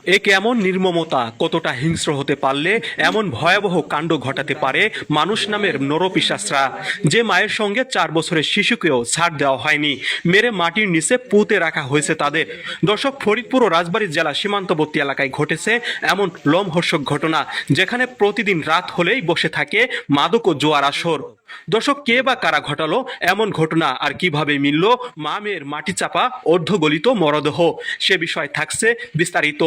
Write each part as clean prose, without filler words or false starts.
এ কেমন নির্মমতা, কতটা হিংস্র হতে পারলে এমন ভয়াবহ কাণ্ড ঘটাতে পারে মানুষ নামের নরপিশাচরা। যে মায়ের সঙ্গে 4 বছরের শিশুকেও ছাড় দেওয়া হয়নি, মেরে মাটির নিচে পুঁতে রাখা হয়েছে তাদের। দর্শক, ফরিদপুর ও রাজবাড়ী জেলা সীমান্তবর্তী এলাকায় ঘটেছে এমন লোমহর্ষক ঘটনা, যেখানে প্রতিদিন রাত হলেই বসে থাকে মাদক ও জোয়ার আসর। দর্শক, কে বা কারা ঘটালো এমন ঘটনা, আর কিভাবে মিলল মা মেয়ের মাটি চাপা অর্ধগলিত মরদেহ, সে বিষয় থাকছে বিস্তারিত।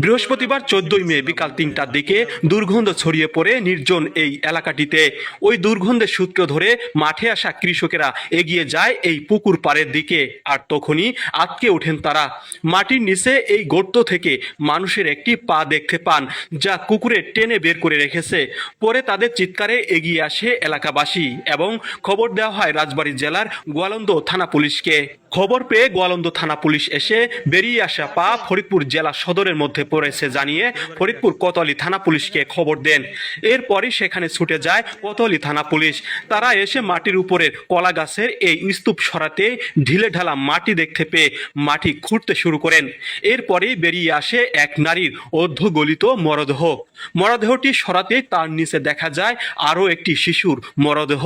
বৃহস্পতিবার 14 মে বিকাল 3টার দিকে দুর্গন্ধ ছড়িয়ে পড়ে নির্জন এই এলাকাটিতে। ওই দুর্গন্ধের সূত্র ধরে মাঠে আসা কৃষকেরা এগিয়ে যায় এই পুকুর পাড়ের দিকে, আর তখনই আটকে ওঠেন তারা। মাটির নিচে এই গর্ত থেকে মানুষের একটি পা দেখতে পান, যা কুকুরে টেনে বের করে রেখেছে। পরে তাদের চিৎকারে এগিয়ে আসে এলাকাবাসী এবং খবর দেওয়া হয় রাজবাড়ী জেলার গোয়ালন্দ থানা পুলিশকে। খবর পেয়ে গোয়ালন্দ থানা পুলিশ এসে বেরিয়ে আসা পা ফরিদপুর জেলা সদরের মধ্যে পড়েছে জানিয়ে ফরিদপুর কোতোয়ালি থানা পুলিশকে খবর দেন। এরপরই সেখানে ছুটে যায় কোতোয়ালি থানা পুলিশ। তারা এসে মাটির উপরের কলা গাছের এই স্তূপ সরাতে ঢিলে ঢালা মাটি দেখতে পেয়ে মাটি খুঁড়তে শুরু করেন। এরপরেই বেরিয়ে আসে এক নারীর অর্ধগলিত মরদেহ। মরদেহটি সরাতে তার নিচে দেখা যায় আরও একটি শিশুর মরদেহ।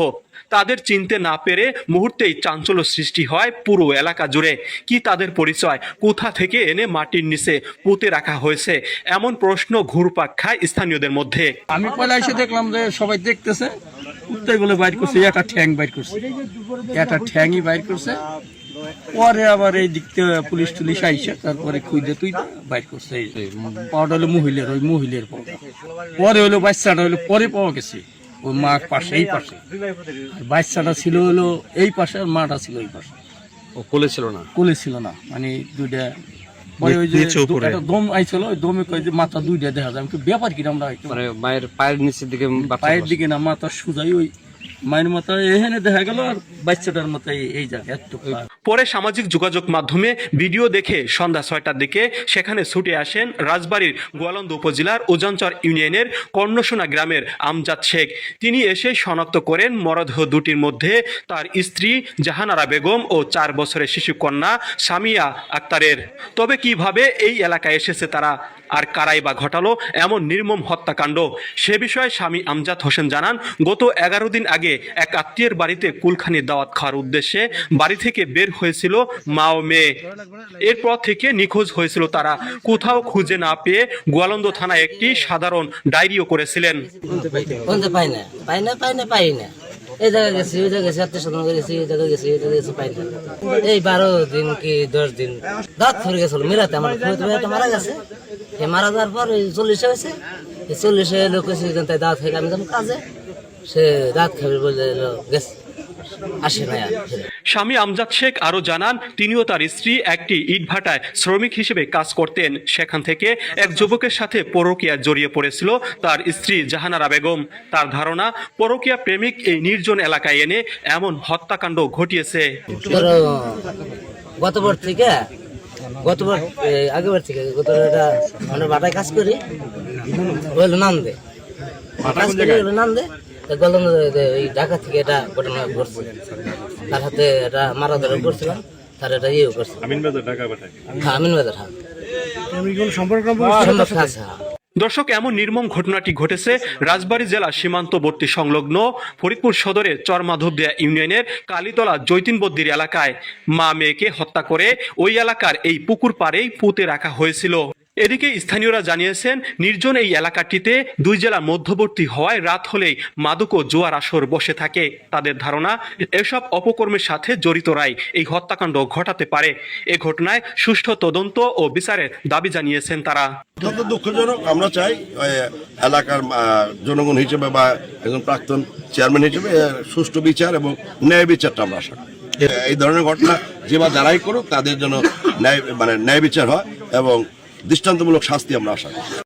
তাদের চিনতে না পেরে মুহূর্তেই চাঞ্চল্য সৃষ্টি হয় পুরো এলাকা জুড়ে। কি তাদের পরিচয়? কোথা থেকে এনে মাটির নিচে পুঁতে রাখা হয়েছে? এমন প্রশ্ন ঘুরপাক খায় স্থানীয়দের মধ্যে। আমি পয়লা এসে দেখলাম যে সবাই দেখতেছে, কুত্তাই বলে বাইর করছে, একটা ঠ্যাং বাইর করছে, একটা ঠ্যাংই বাইর করছে। পরে আবার এই দিক থেকে পুলিশ টুলিশ আইসে তারপরে খুঁজে তুই বাইর করছে। এই পাওয়াটা হলো মহিলার, ওই মহিলার পাওয়া। পরে হলো বাচ্চাটা হলো পরে পাওয়া গেছে ওই মার পাশে, এই পাশে। বাচ্চাটা ছিল হলো এই পাশে, আর মাটা ছিল এই পাশে। ও কোলে ছিল না? কোলে ছিল না, মানে দুইটা। পরে ওই যে একটা দম আইছিল, ওই দমে কয় যে মাথা দুইটা দেখা যায়। আমি ব্যাপার কি আমরা মানে মায়ের পায়ের নিচের দিকে, পায়ের দিকে না, মাথা সুজাই ওই মায়ের মাথা এখানে দেখা গেল, আর বাচ্চাটার মাথায় এই জায়গায় একটু। পরে সামাজিক যোগাযোগ মাধ্যমে ভিডিও দেখে সন্ধ্যা 6টার দিকে সেখানে ছুটে আসেন রাজবাড়ীর গোয়ালন্দ উপজেলার উজানচর ইউনিয়নের কর্ণসোনা গ্রামের আমজাদ শেখ। তিনি এসে শনাক্ত করেন মরদেহ দুটির মধ্যে তার স্ত্রী জাহানারা বেগম ও 4 বছরের শিশু কন্যা সামিয়া আক্তারের। তবে কিভাবে এই এলাকায় এসেছে তারা, আর কারাই বা ঘটালো এমন নির্মম হত্যাকাণ্ড, সে বিষয়ে স্বামী আমজাদ হোসেন জানান, গত 11 দিন আগে এক আত্মীয়ের বাড়িতে কুলখানির দাওয়াত খাওয়ার উদ্দেশ্যে বাড়ি থেকে বের হয়েছিল মা ও মেয়ে। এরপর থেকে নিখোঁজ হয়েছিল তারা। কোথাও খুঁজে না পেয়ে গোয়ালন্দ থানায় একটি সাধারণ ডায়েরিও করেছিলেন। এই জায়গায় গেছি, ওই জায়গায় গেছি, আত্মীয় স্বজন গেছি, এই জায়গায় গেছি, এই জায়গায় গেছি, পাই না। এই 12 দিন কি 10 দিন দাঁত ফেরে গেছিল মিরাতে। আমার একটা মারা গেছে, এই মারা যাওয়ার পর এই 40 হয়েছে। এই 40 লোক এসে তাই দাঁত খেয়ে আমি যখন কাজে, সে দাঁত খাবে বলে গেছে, আসে না। স্বামী আমজাদ শেখ আরো জানান, তিনিও তার স্ত্রী একটি ইটভাটায় শ্রমিক হিসেবে কাজ করতেন। সেখান থেকে এক যুবকের সাথে পরকীয়া জড়িয়ে পড়েছিল তার স্ত্রী জাহানারা বেগম। তার ধারণা, পরকীয়া প্রেমিক এই নির্জন এলাকায় এনে এমন হত্যাকাণ্ড ঘটিয়েছে। গতবার থেকে আগেবার থেকে মানে বাটায় কাজ করি, বললো নাম দে, নাম দে। ঢাকা থেকে এটা ঘটনা ঘটছে, তার হাতে এটা মারা ধরে করছিলাম, তার এটা ইয়েও করছে। আমিন বাজার, দর্শক, এমন নির্মম ঘটনাটি ঘটেছে রাজবাড়ী জেলা সীমান্তবর্তী সংলগ্ন ফরিদপুর সদরের চরমাধবদিয়া ইউনিয়নের কালীতলা জৈতিনবদ্দির এলাকায়। মা মেয়েকে হত্যা করে ওই এলাকার এই পুকুর পাড়েই পুঁতে রাখা হয়েছিল। এদিকে স্থানীয়রা জানিয়েছেন, নির্জন এই এলাকাটিতে 2 জেলার মধ্যবর্তী হওয়ায় রাত হলেই মাদক ও জোয়ার আসর বসে থাকে। তাদের ধারণা, এসব অপকর্মের সাথে জড়িতরাই এই হত্যাকাণ্ড ঘটাতে পারে। এ ঘটনায় সুষ্ঠু তদন্ত ও বিচারের দাবি জানিয়েছেন তারা। অত্যন্ত দুঃখজনক। আমরা চাই এলাকার জনগণ হিসেবে বা একজন প্রাক্তন চেয়ারম্যান হিসেবে সুষ্ঠু বিচার এবং ন্যায় বিচারটা আমরা আশা করি। এই ধরনের ঘটনা যে বা যারাই করুক তাদের জন্য ন্যায় বিচার হয় এবং দৃষ্টান্তমূলক শাস্তি আমরা আশা করি।